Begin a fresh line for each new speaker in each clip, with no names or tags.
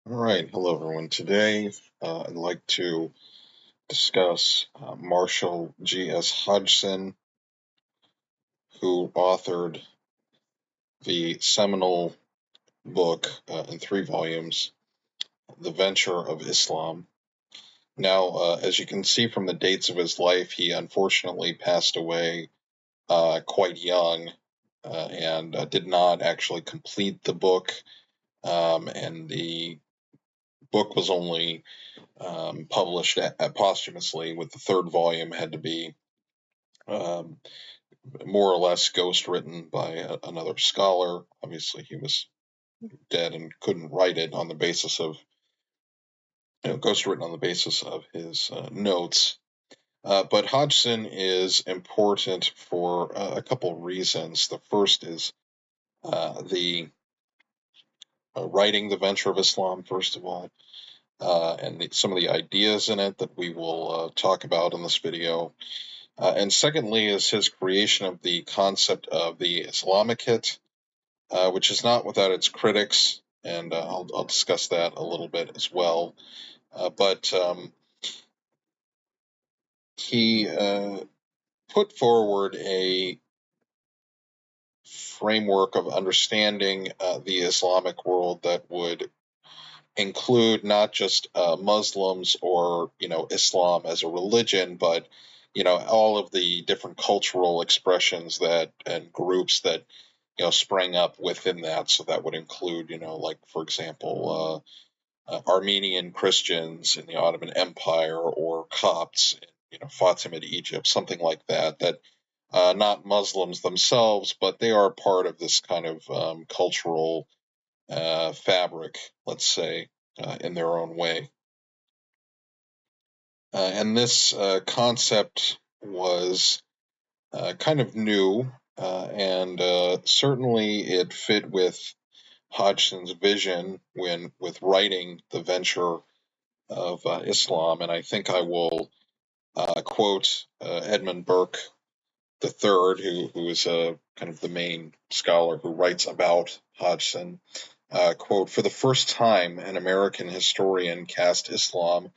All right, hello everyone. Today I'd like to discuss Marshal G.S. Hodgson, who authored the seminal book in 3 volumes, The Venture of Islam. Now, as you can see from the dates of his life, he unfortunately passed away quite young and did not actually complete the book, and the book was only published posthumously, with the 3rd volume had to be um, more or less ghostwritten by another scholar. Obviously, he was dead and couldn't write it on the basis of ghostwritten on the basis of his notes. But Hodgson is important for a couple of reasons. The first is the writing The Venture of Islam, first of all, and some of the ideas in it that we will talk about in this video. And secondly is his creation of the concept of the Islamicate, which is not without its critics, and I'll discuss that a little bit as well. But he put forward a framework of understanding the Islamic world that would include not just Muslims or Islam as a religion, but all of the different cultural expressions that and groups that sprang up within that. So that would include like, for example, Armenian Christians in the Ottoman Empire, or Copts in Fatimid Egypt, something like that. That not Muslims themselves, but they are part of this kind of cultural fabric, let's say, in their own way. And this concept was kind of new, and certainly it fit with Hodgson's vision with writing The Venture of Islam. And I think I will quote Edmund Burke III, who is kind of the main scholar who writes about Hodgson. Quote, "For the first time, an American historian cast Islam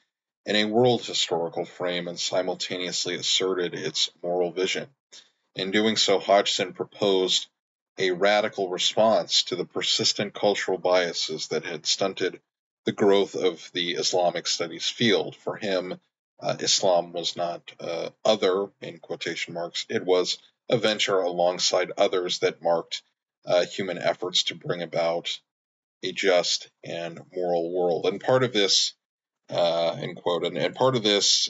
in a world historical frame and simultaneously asserted its moral vision. In doing so, Hodgson proposed a radical response to the persistent cultural biases that had stunted the growth of the Islamic studies field. For him, Islam was not other, in quotation marks. It was a venture alongside others that marked human efforts to bring about a just and moral world." And part of this, end quote, and part of this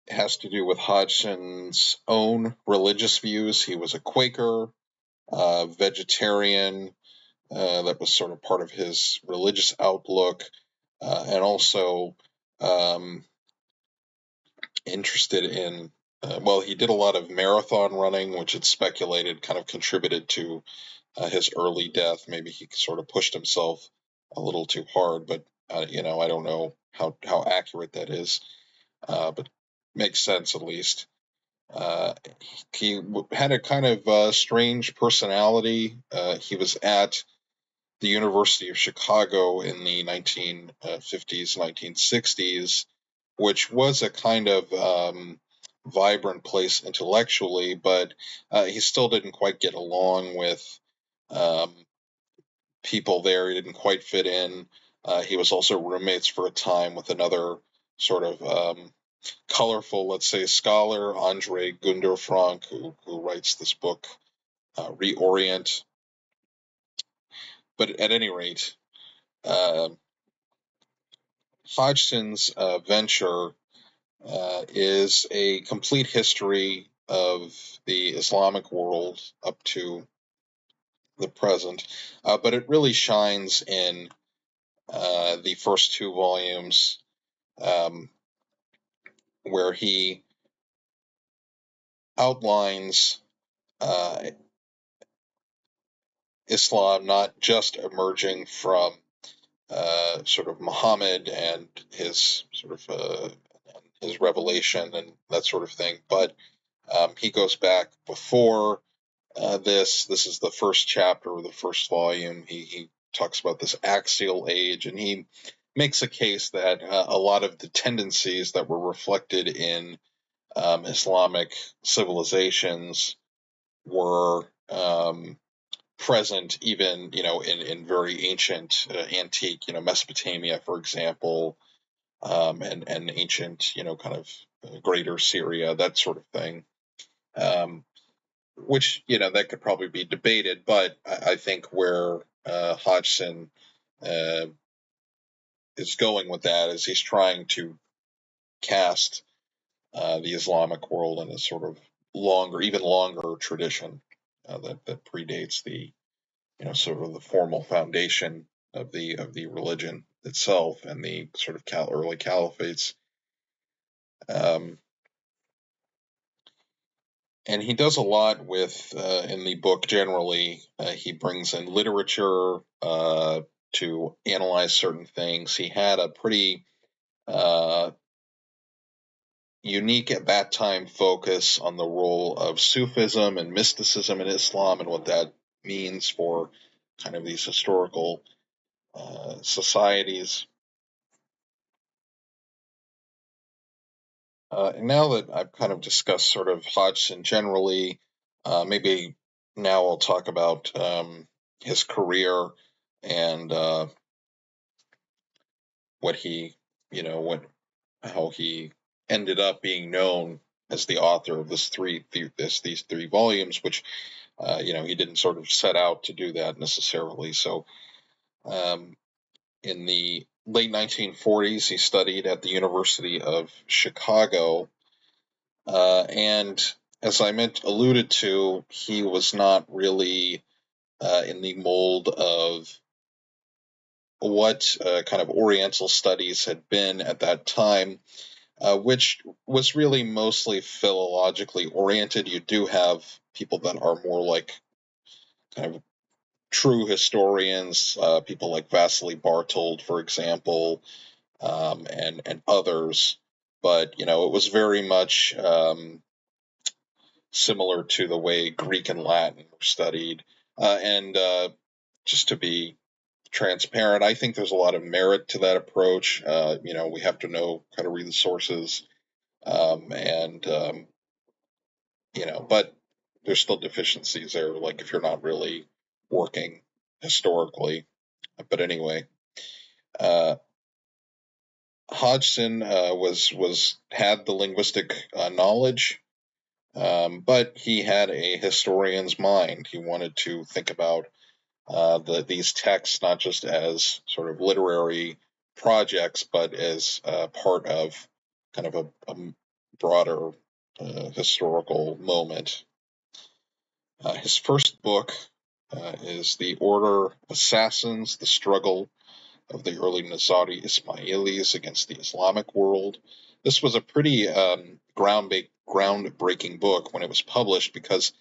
has to do with Hodgson's own religious views. He was a Quaker, vegetarian. That was sort of part of his religious outlook, and also interested in, well, he did a lot of marathon running, which it's speculated kind of contributed to his early death. Maybe he sort of pushed himself a little too hard, but I don't know how accurate that is, but makes sense at least. He had a kind of strange personality. He was at the University of Chicago in the 1950s, 1960s, which was a kind of vibrant place intellectually, but he still didn't quite get along with um, people there. He didn't quite fit in. He was also roommates for a time with another sort of colorful, let's say, scholar, Andre Gunder Frank, who writes this book, Reorient. But at any rate, uh, Hodgson's venture is a complete history of the Islamic world up to the present, but it really shines in the first 2 volumes, um, where he outlines Islam not just emerging from sort of Muhammad and his sort of his revelation and that sort of thing, but he goes back before this. This is the first chapter of the first volume. He talks about this axial age, and he makes a case that a lot of the tendencies that were reflected in Islamic civilizations were present even, in very ancient, antique, Mesopotamia, for example, and ancient, kind of greater Syria, that sort of thing. Which, that could probably be debated, but I think where Hodgson uh, is going with that is he's trying to cast the Islamic world in a sort of even longer tradition that predates the, sort of the formal foundation of the religion itself and the sort of early caliphates. And he does a lot with in the book. Generally, he brings in literature to analyze certain things. He had a pretty unique at that time focus on the role of Sufism and mysticism in Islam and what that means for kind of these historical societies. And now that I've kind of discussed sort of Hodgson generally, maybe now I'll talk about his career and what he, what how he ended up being known as the author of these three volumes, which he didn't sort of set out to do that necessarily. So, in the late 1940s, he studied at the University of Chicago, and as I alluded to, he was not really in the mold of what kind of Oriental studies had been at that time, which was really mostly philologically oriented. You do have people that are more like kind of true historians, people like Vasily Bartold, for example, and others. But it was very much similar to the way Greek and Latin were studied. And just to be transparent, I think there's a lot of merit to that approach. We have to know how to read the sources, and but there's still deficiencies there, like if you're not really working historically. But anyway, uh, Hodgson had the linguistic knowledge, but he had a historian's mind. He wanted to think about these texts not just as sort of literary projects, but as part of kind of a broader historical moment. His first book is The Order of Assassins, The Struggle of the Early Nizari Ismailis Against the Islamic World. This was a pretty groundbreaking book when it was published, because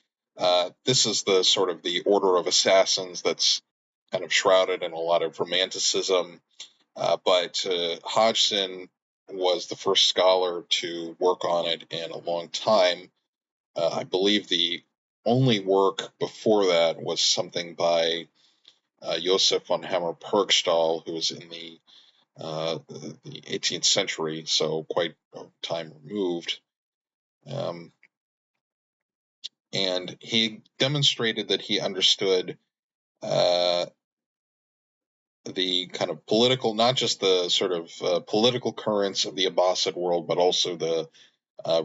this is the sort of the Order of Assassins that's kind of shrouded in a lot of romanticism. But Hodgson was the first scholar to work on it in a long time. I believe the only work before that was something by Joseph von Hammer Purgstall, who was in the 18th century, so quite a time removed. And he demonstrated that he understood the kind of political, not just the sort of political currents of the Abbasid world, but also the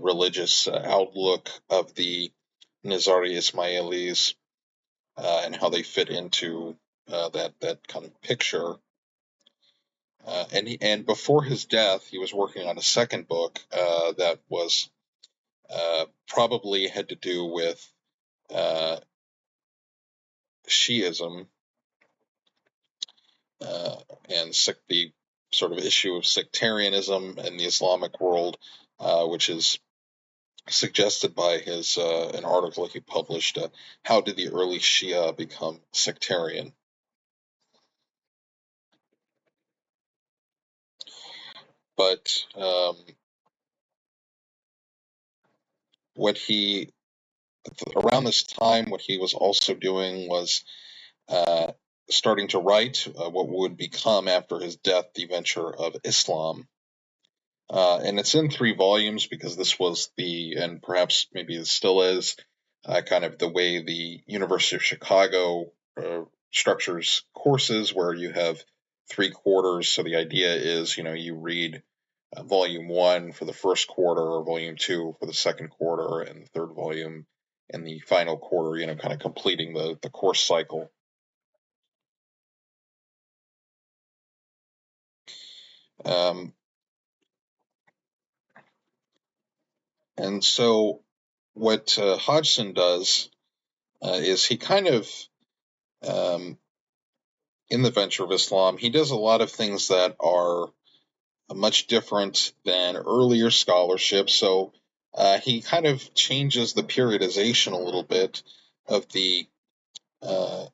religious outlook of the Nizari Ismailis, and how they fit into that kind of picture. And before his death, he was working on a second book that was probably had to do with Shiism, and the sort of issue of sectarianism in the Islamic world, which is suggested by his an article he published. How did the early Shia become sectarian? But what he around this time, what he was also doing was starting to write what would become, after his death, the Venture of Islam. And it's in 3 volumes because this was and perhaps maybe it still is, kind of the way the University of Chicago structures courses, where you have 3 quarters. So the idea is, you read volume 1 for the first quarter, or volume 2 for the second quarter, and the third volume in the final quarter, kind of completing the course cycle. And so what Hodgson does is he kind of, in the Venture of Islam, he does a lot of things that are much different than earlier scholarship. So he kind of changes the periodization a little bit of uh,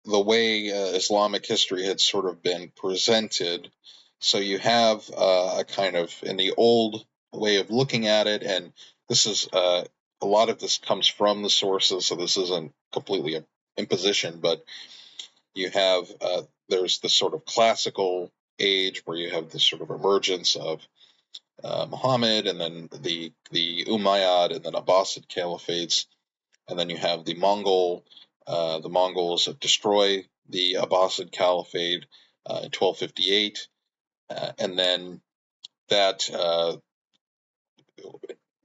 the way Islamic history had sort of been presented. So you have a kind of, in the old way of looking at it, and this is a lot of this comes from the sources, so this isn't completely an imposition, but you have there's this sort of classical age where you have this sort of emergence of Muhammad, and then the Umayyad and then Abbasid caliphates, and then you have the Mongols destroy the Abbasid Caliphate in 1258, and then that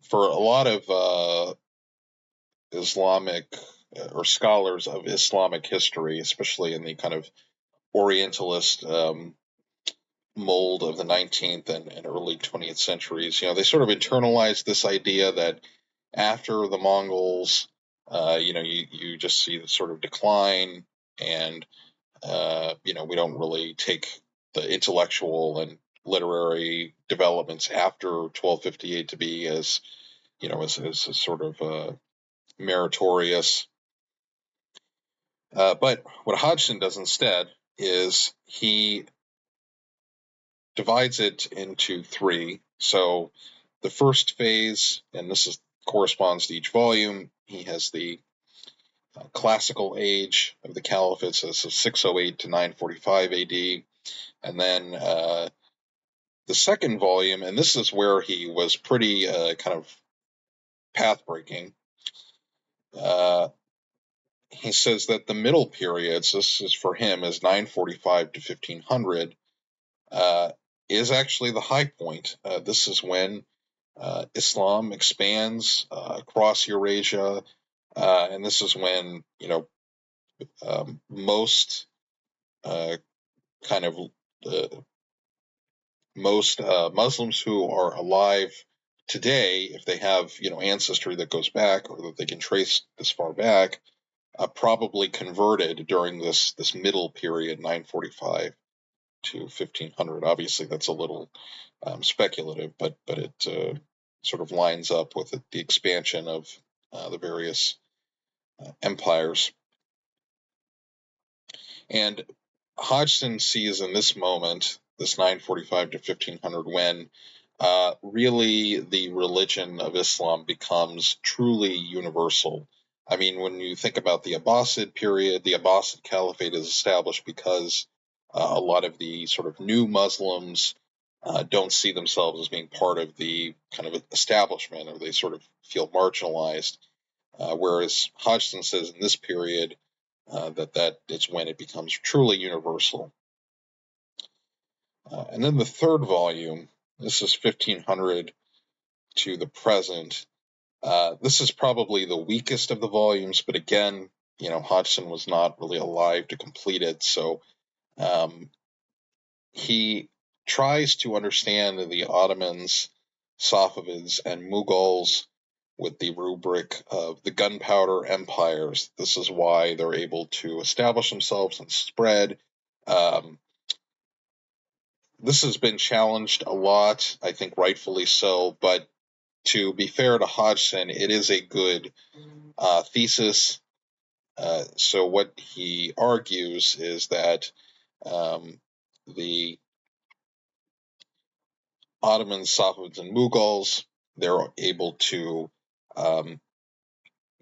for a lot of Islamic or scholars of Islamic history, especially in the kind of Orientalist mold of the 19th and early 20th centuries, they sort of internalized this idea that after the Mongols, you just see the sort of decline, and we don't really take the intellectual and literary developments after 1258 to be as, as sort of meritorious. But what Hodgson does instead is he divides it into 3. So the first phase, and this corresponds to each volume, he has the classical age of the caliphate, so this is 608 to 945 AD. And then the second volume, and this is where he was pretty kind of path-breaking. He says that the middle periods, this is for him, is 945 to 1500, is actually the high point. This is when Islam expands across Eurasia, and this is when most kind of most Muslims who are alive today, if they have ancestry that goes back, or that they can trace this far back, probably converted during this middle period, 945 to 1500. Obviously, that's a little speculative, but it sort of lines up with the expansion of the various empires. And Hodgson sees in this moment, this 945 to 1500, when really the religion of Islam becomes truly universal. I mean, when you think about the Abbasid period, the Abbasid Caliphate is established because a lot of the sort of new Muslims don't see themselves as being part of the kind of establishment, or they sort of feel marginalized. Whereas Hodgson says in this period that it's when it becomes truly universal. And then the third volume, this is 1500 to the present. This is probably the weakest of the volumes, but again, Hodgson was not really alive to complete it, so he tries to understand the Ottomans, Safavids, and Mughals with the rubric of the gunpowder empires. This is why they're able to establish themselves and spread. This has been challenged a lot, I think rightfully so, but to be fair to Hodgson, it is a good thesis. So what he argues is that the Ottomans, Safavids, and Mughals, they're able to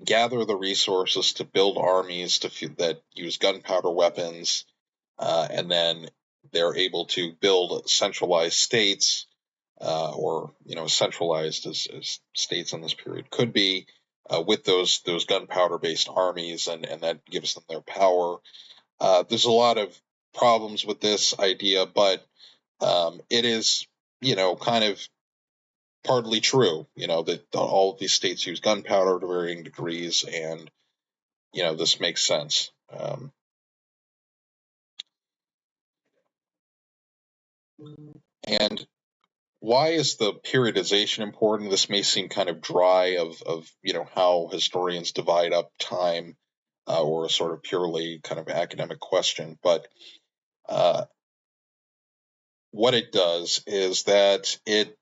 gather the resources to build armies that use gunpowder weapons, and then they're able to build centralized states, or centralized as states in this period could be, with those gunpowder based armies, and that gives them their power. There's a lot of problems with this idea, but it is kind of partly true. That all of these states use gunpowder to varying degrees, and this makes sense. And why is the periodization important? This may seem kind of dry of how historians divide up time, or a sort of purely kind of academic question, but what it does is that it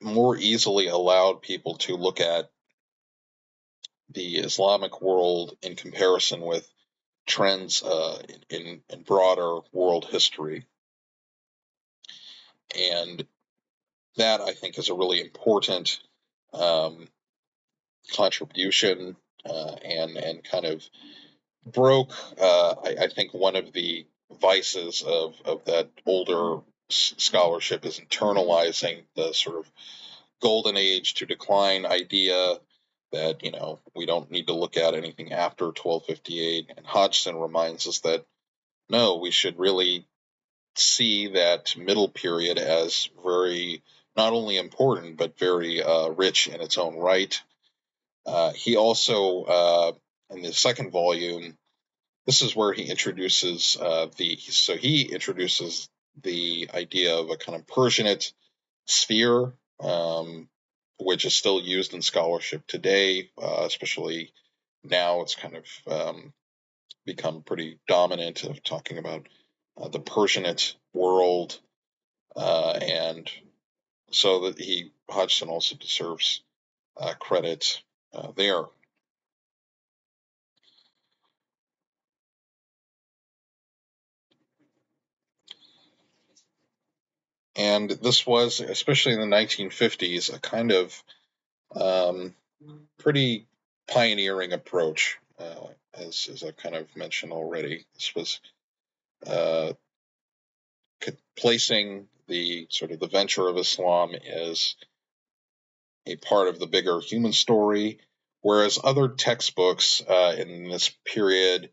more easily allowed people to look at the Islamic world in comparison with trends in broader world history. And that, I think, is a really important contribution, and kind of broke, I think, one of the vices of that older scholarship is internalizing the sort of golden age to decline idea that we don't need to look at anything after 1258. And Hodgson reminds us that no, we should really see that middle period as very, not only important, but very rich in its own right. He also, in the second volume, this is where he introduces he introduces the idea of a kind of Persianate sphere, which is still used in scholarship today, especially now. It's kind of become pretty dominant of talking about the Persianate world, and so that Hodgson also deserves credit there. And this was, especially in the 1950s, a kind of pretty pioneering approach, as I've kind of mentioned already. This was uh, placing the sort of the venture of Islam as a part of the bigger human story, whereas other textbooks in this period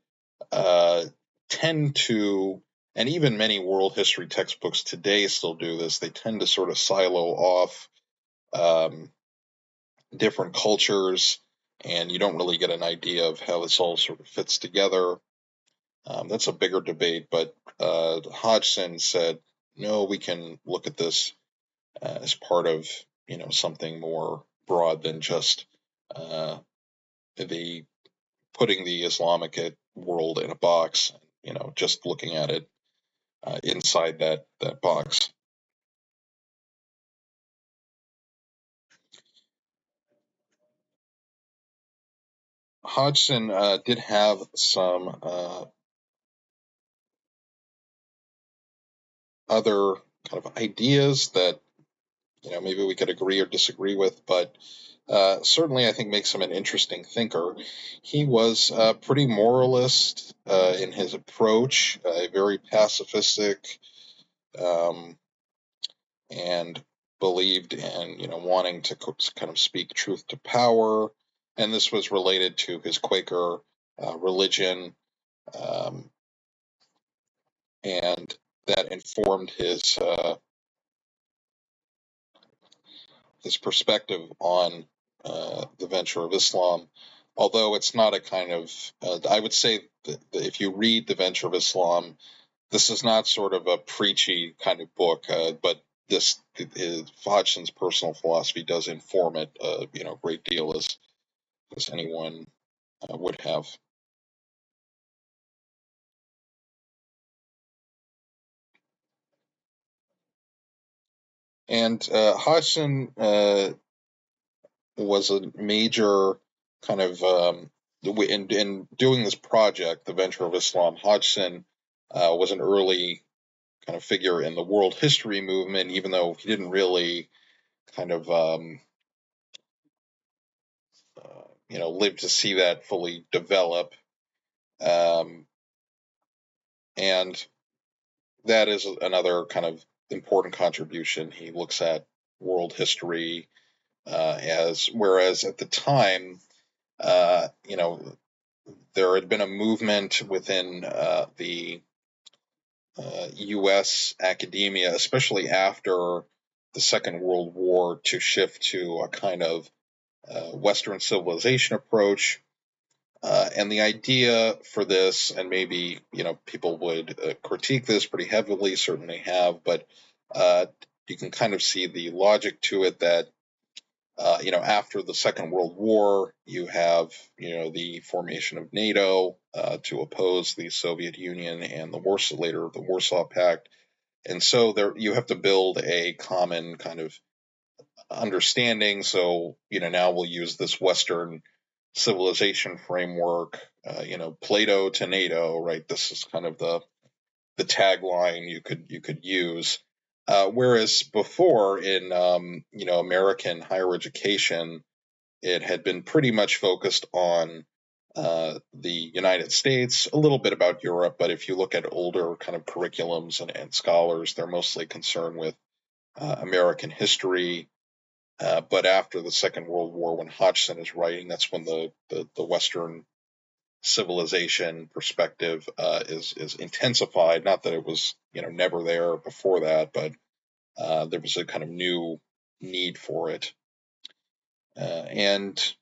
uh, tend to, and even many world history textbooks today still do this, they tend to sort of silo off um, different cultures, and you don't really get an idea of how this all sort of fits together. That's a bigger debate, but Hodgson said, no, we can look at this as part of something more broad than just uh, the putting the Islamicate world in a box, just looking at it inside that box. Hodgson did have some other kind of ideas that maybe we could agree or disagree with, but certainly I think makes him an interesting thinker. He was pretty moralist in his approach, very pacifistic, um, and believed in wanting to kind of speak truth to power, and this was related to his Quaker religion, um, and that informed his perspective on the venture of Islam. Although it's not a kind of, I would say that if you read the venture of Islam, this is not sort of a preachy kind of book, but this Hodgson's personal philosophy does inform it, a great deal, as anyone would have. And Hodgson was a major kind of in doing this project, the venture of Islam. Hodgson was an early kind of figure in the world history movement, even though he didn't really kind of live to see that fully develop. And that is another kind of important contribution. He looks at world history whereas at the time, there had been a movement within the U.S. academia, especially after the Second World War, to shift to a kind of Western civilization approach. And the idea for this, and maybe people would critique this pretty heavily, certainly have, but you can kind of see the logic to it that after the Second World War, you have the formation of NATO to oppose the Soviet Union and the Warsaw Pact, and so there you have to build a common kind of understanding. So now we'll use this Western civilization framework, Plato to NATO, right? This is kind of the tagline you could use. Whereas before in American higher education, it had been pretty much focused on the United States, a little bit about Europe, but if you look at older kind of curriculums and scholars, they're mostly concerned with American history. But after the Second World War, when Hodgson is writing, that's when the Western civilization perspective is intensified. Not that it was never there before that, but there was a kind of new need for it. And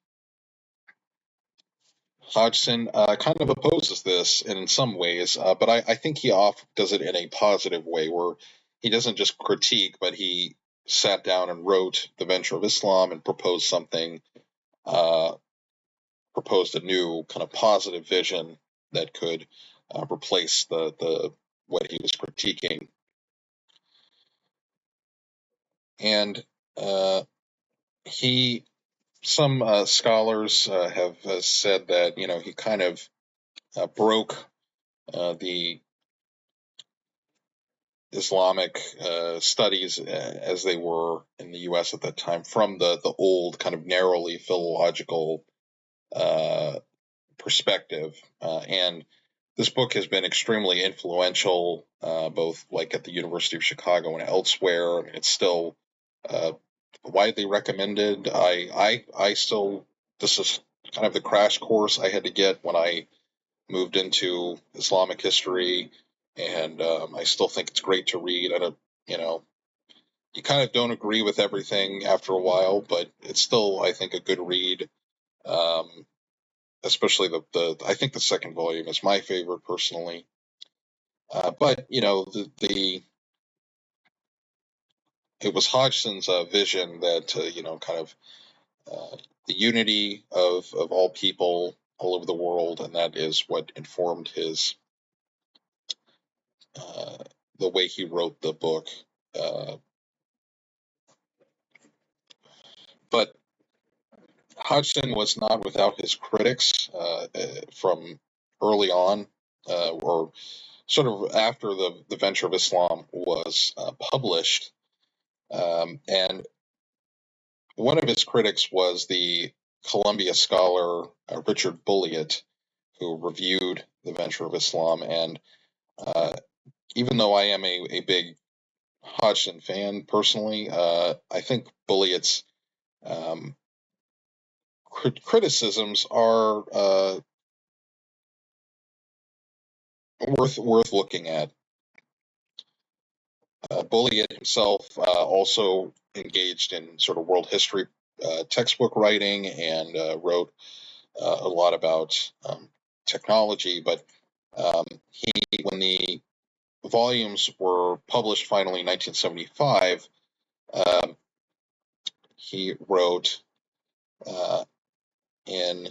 Hodgson kind of opposes this in some ways, but I think he does it in a positive way, where he doesn't just critique, but he sat down and wrote The Venture of Islam and proposed a new kind of positive vision that could replace the what he was critiquing. And some scholars have said that he kind of broke the Islamic studies as they were in the U.S. at that time from the old kind of narrowly philological perspective. And this book has been extremely influential, both like at the University of Chicago and elsewhere. I mean, it's still widely recommended. This is kind of the crash course I had to get when I moved into Islamic history, and I still think it's great to read. You kind of don't agree with everything after a while, but it's still, I think, a good read. Especially I think the second volume is my favorite personally. But it was Hodgson's vision that kind of the unity of all people all over the world, and that is what informed the way he wrote the book. But Hodgson was not without his critics from early on, or sort of after the Venture of Islam was published. And one of his critics was the Columbia scholar Richard Bulliet, who reviewed the Venture of Islam. And even though I am a big Hodgson fan personally, I think Bulliet's criticisms are worth looking at. Bulliet himself also engaged in sort of world history textbook writing and wrote a lot about technology. But when the volumes were published finally in 1975, he wrote in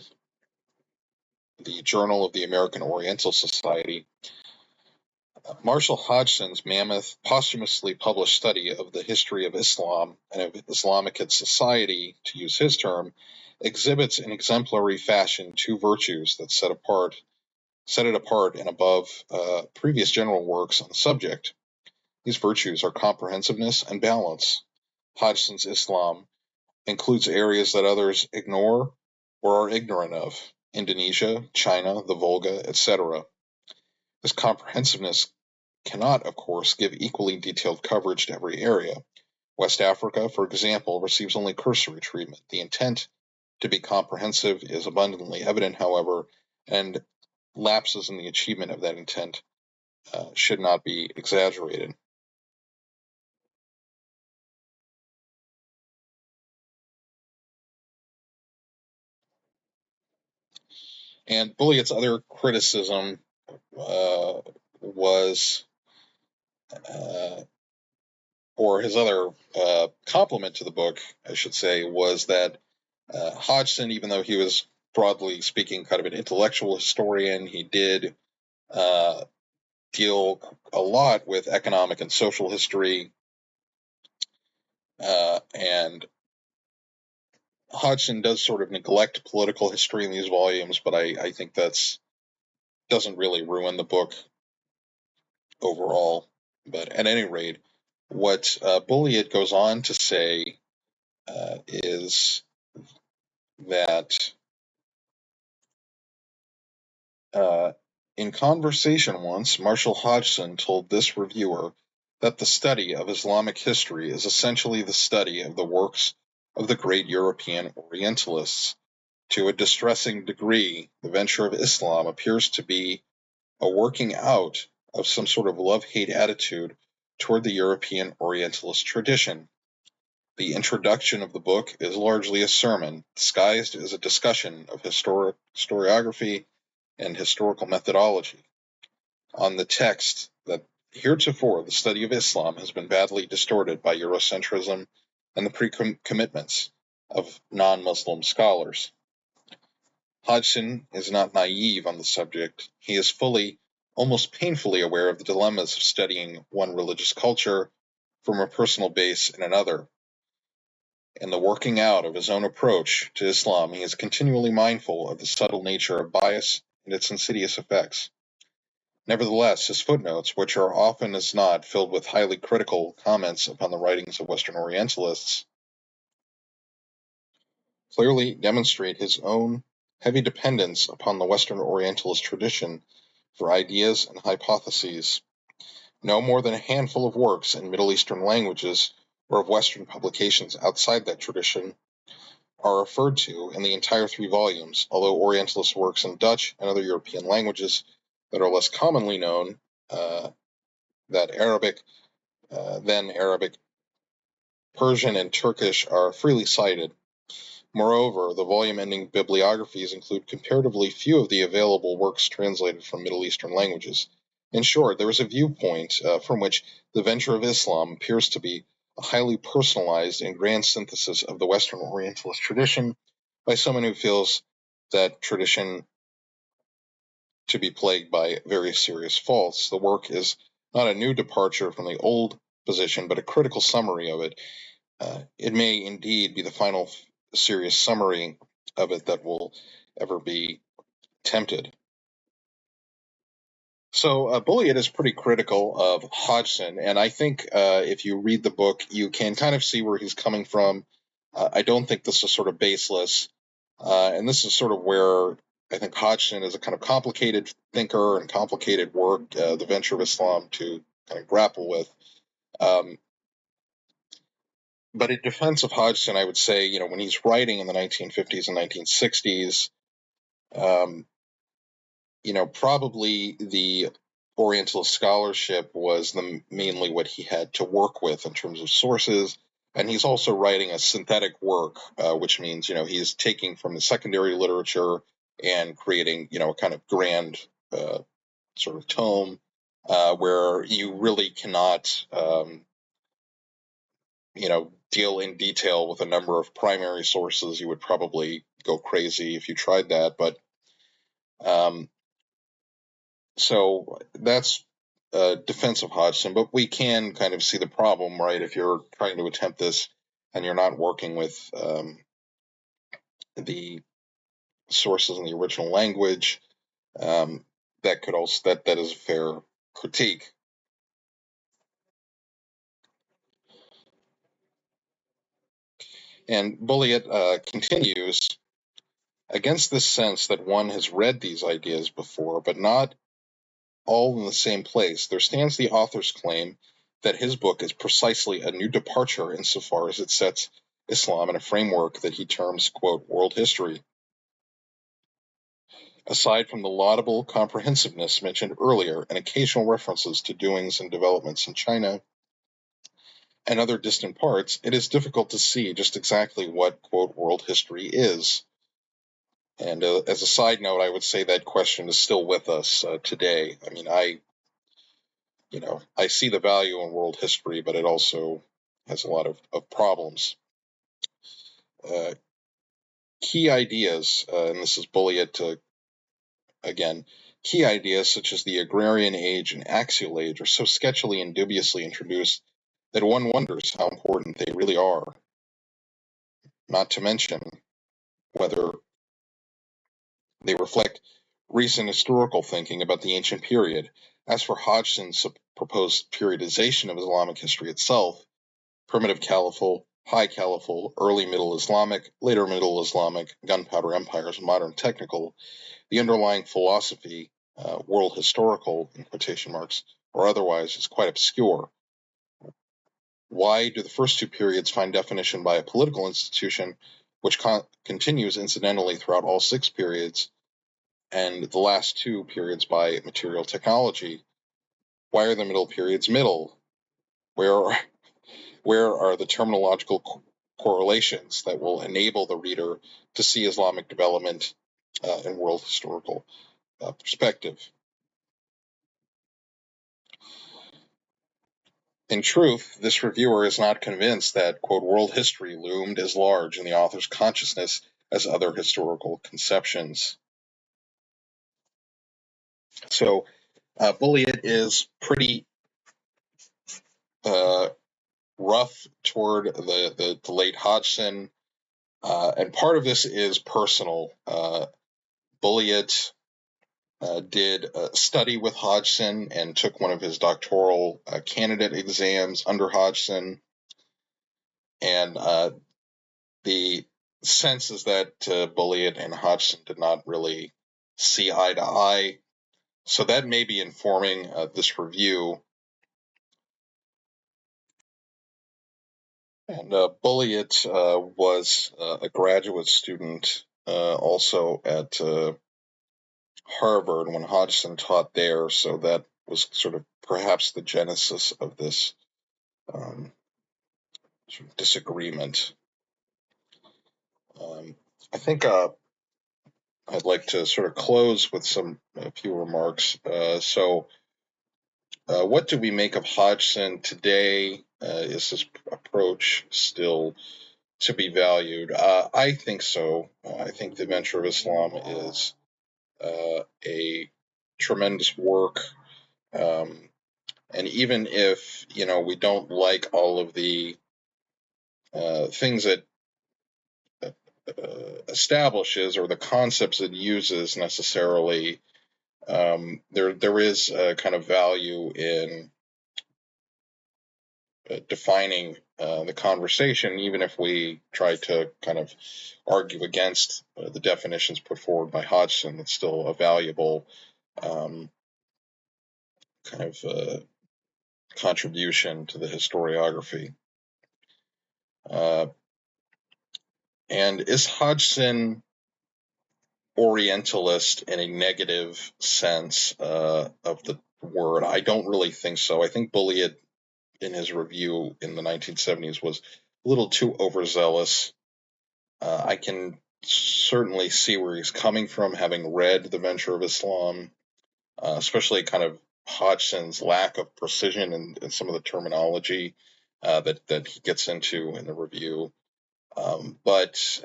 the Journal of the American Oriental Society, Marshal Hodgson's mammoth, posthumously published study of the history of Islam and of Islamicate society, to use his term, exhibits in exemplary fashion two virtues that set it apart and above previous general works on the subject. These virtues are comprehensiveness and balance. Hodgson's Islam includes areas that others ignore or are ignorant of: Indonesia, China, the Volga, etc. This comprehensiveness cannot, of course, give equally detailed coverage to every area. West Africa, for example, receives only cursory treatment. The intent to be comprehensive is abundantly evident, however, and lapses in the achievement of that intent should not be exaggerated. And Bulliet's other criticism was, or his other compliment to the book, I should say, was that Hodgson, even though he was broadly speaking kind of an intellectual historian, he did deal a lot with economic and social history, and Hodgson does sort of neglect political history in these volumes, but I think that's doesn't really ruin the book overall. But at any rate, what Bulliet goes on to say is that in conversation once, Marshal Hodgson told this reviewer that the study of Islamic history is essentially the study of the works of the great European Orientalists. To a distressing degree, the venture of Islam appears to be a working out of some sort of love-hate attitude toward the European Orientalist tradition. The introduction of the book is largely a sermon, disguised as a discussion of historiography and historical methodology on the text that heretofore the study of Islam has been badly distorted by Eurocentrism and the pre-commitments of non-Muslim scholars. Hodgson is not naive on the subject. He is fully, almost painfully aware of the dilemmas of studying one religious culture from a personal base in another. In the working out of his own approach to Islam, he is continually mindful of the subtle nature of bias and its insidious effects. Nevertheless, his footnotes, which are often as not filled with highly critical comments upon the writings of Western Orientalists, clearly demonstrate his own heavy dependence upon the Western Orientalist tradition for ideas and hypotheses. No more than a handful of works in Middle Eastern languages or of Western publications outside that tradition are referred to in the entire 3 volumes, although Orientalist works in Dutch and other European languages that are less commonly known, then Arabic, Persian, and Turkish are freely cited. Moreover, the volume-ending bibliographies include comparatively few of the available works translated from Middle Eastern languages. In short, there is a viewpoint from which the venture of Islam appears to be a highly personalized and grand synthesis of the Western Orientalist tradition by someone who feels that tradition to be plagued by very serious faults. The work is not a new departure from the old position, but a critical summary of it. It may indeed be the final serious summary of it that will ever be attempted. So Bulliet is pretty critical of Hodgson, and I think if you read the book, you can kind of see where he's coming from. I don't think this is sort of baseless, and this is sort of where I think Hodgson is a kind of complicated thinker and complicated work, the venture of Islam, to kind of grapple with. But in defense of Hodgson, I would say, when he's writing in the 1950s and 1960s, probably the Orientalist scholarship was mainly what he had to work with in terms of sources. And he's also writing a synthetic work, which means, he's taking from the secondary literature and creating, a kind of grand sort of tome where you really cannot, deal in detail with a number of primary sources. You would probably go crazy if you tried that. But so that's defense of Hodgson, but we can kind of see the problem, right? If you're trying to attempt this and you're not working with the sources in the original language, that could also that is a fair critique. And Bulliet continues Against this sense that one has read these ideas before, but not all in the same place, there stands the author's claim that his book is precisely a new departure insofar as it sets Islam in a framework that he terms, quote, world history. Aside from the laudable comprehensiveness mentioned earlier and occasional references to doings and developments in China and other distant parts, it is difficult to see just exactly what, quote, world history is. And as a side note, I would say that question is still with us today. I mean, I see the value in world history, but it also has a lot of problems. Key ideas, and this is Bulliet again, key ideas such as the agrarian age and axial age are so sketchily and dubiously introduced that one wonders how important they really are, not to mention whether they reflect recent historical thinking about the ancient period. As for Hodgson's proposed periodization of Islamic history itself, primitive caliphal, high caliphal, early middle Islamic, later middle Islamic, gunpowder empires, modern technical, the underlying philosophy, world historical, in quotation marks, or otherwise, is quite obscure. Why do the first two periods find definition by a political institution, which continues incidentally throughout all six periods, and the last two periods by material technology? Why are the middle periods middle? Where are the terminological correlations that will enable the reader to see Islamic development in world historical perspective? In truth, this reviewer is not convinced that, quote, world history loomed as large in the author's consciousness as other historical conceptions. So, Bulliet is pretty rough toward the late Hodgson, and part of this is personal. Bulliet did a study with Hodgson and took one of his doctoral candidate exams under Hodgson, and the sense is that Bulliet and Hodgson did not really see eye to eye, so that may be informing this review. And Bulliet was a graduate student also at Harvard when Hodgson taught there, so that was sort of perhaps the genesis of this sort of disagreement. I think I'd like to sort of close with a few remarks. What do we make of Hodgson today? Is his approach still to be valued? I think so. I think The Venture of Islam is a tremendous work. And even if, we don't like all of the things that establishes or the concepts it uses necessarily, there is a kind of value in defining the conversation, even if we try to kind of argue against the definitions put forward by Hodgson. It's still a valuable kind of contribution to the historiography. And is Hodgson Orientalist in a negative sense of the word? I don't really think so. I think Bulliet, in his review in the 1970s, was a little too overzealous. I can certainly see where he's coming from, having read The Venture of Islam, especially kind of Hodgson's lack of precision in some of the terminology that he gets into in the review. But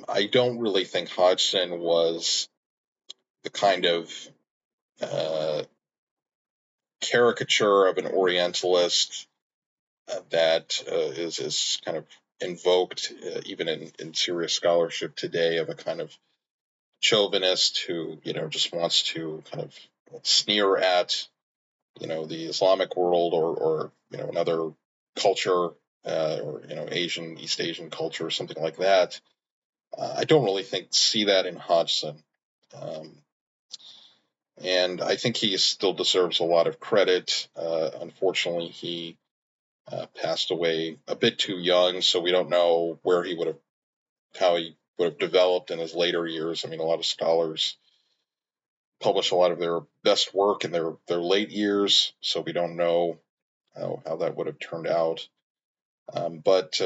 I don't really think Hodgson was the kind of caricature of an Orientalist that is kind of invoked even in serious scholarship today, of a kind of chauvinist who just wants to kind of sneer at the Islamic world or another culture or East Asian culture or something like that. I don't really see that in Hodgson. And I think he still deserves a lot of credit. Unfortunately, he passed away a bit too young, so we don't know how he would have developed in his later years. I mean, a lot of scholars publish a lot of their best work in their late years, so we don't know how that would have turned out. But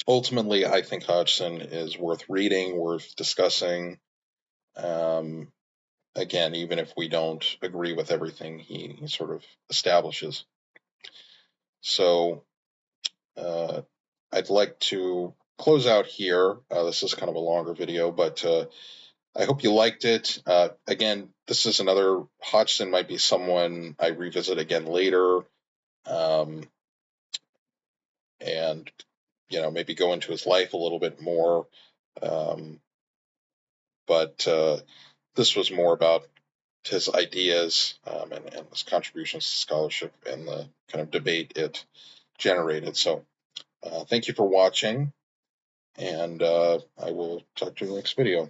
ultimately, I think Hodgson is worth reading, worth discussing. Again, even if we don't agree with everything he sort of establishes. So I'd like to close out here. This is kind of a longer video, but I hope you liked it. Again, this is another, Hodgson might be someone I revisit again later, and maybe go into his life a little bit more. But this was more about his ideas and his contributions to scholarship and the kind of debate it generated. So thank you for watching, and I will talk to you in the next video.